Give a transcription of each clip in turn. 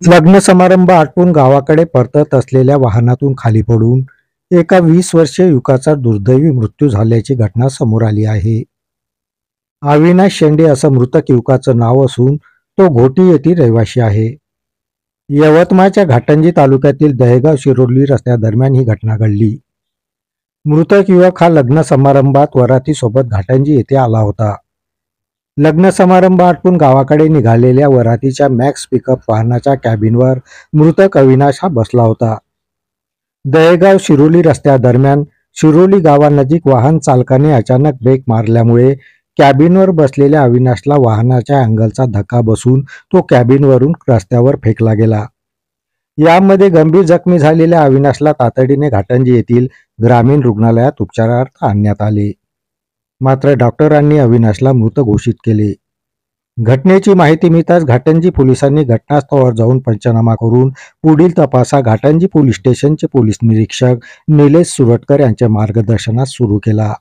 लग्न समारंभ आटपून गावाकडे परतत असलेल्या वाहनातून खाली पडून एका 20 वर्षीय युवकाचा दुर्दैवी मृत्यू झाल्याची घटना समोर आली आहे. अविनाश शेंडे असं मृतक युवकाचं नाव असून तो घोटी येथील रहिवासी आहे. यवतमाळच्या घाटंजी तालुक्यातील दहेगाव शिरोली रस्त्यादरम्यान ही घटना घडली. मृतक युवक हा लग्न समारंभात वरातीसोबत घाटंजी येथे आला होता. लग्न समारंभ आटपून गावाकडे निघालेल्या वरातीच्या मॅक्स पिकअप वाहनाच्या कॅबिनवर मृतक अविनाश हा बसला होता. दहेगाव शिरोली रस्त्यादरम्यान शिरोली गावानजीक वाहन चालकाने अचानक ब्रेक मारल्यामुळे कॅबिनवर बसलेल्या अविनाशला वाहनाच्या अँगलचा धक्का बसून तो कॅबिनवरून रस्त्यावर फेकला गेला. यामध्ये गंभीर जखमी झालेल्या अविनाशला तातडीने घाटंजी येथील ग्रामीण रुग्णालयात उपचारार्थ आणण्यात आले. मात्र डॉक्टरांनी अविनाशला मृत घोषित केले. घटनेची माहिती मिळताच घाटंजी पोलिसांनी घटनास्थळावर जाऊन पंचनामा करून पुढील तपास घाटंजी पोलीस स्टेशनचे पोलीस निरीक्षक निलेश सुरटकर यांच्या मार्गदर्शनात सुरू केला.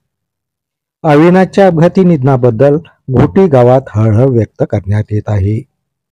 अविनाशच्या अपघाती निधनाबद्दल घोटी गावात हळहळ व्यक्त करण्यात येत आहे.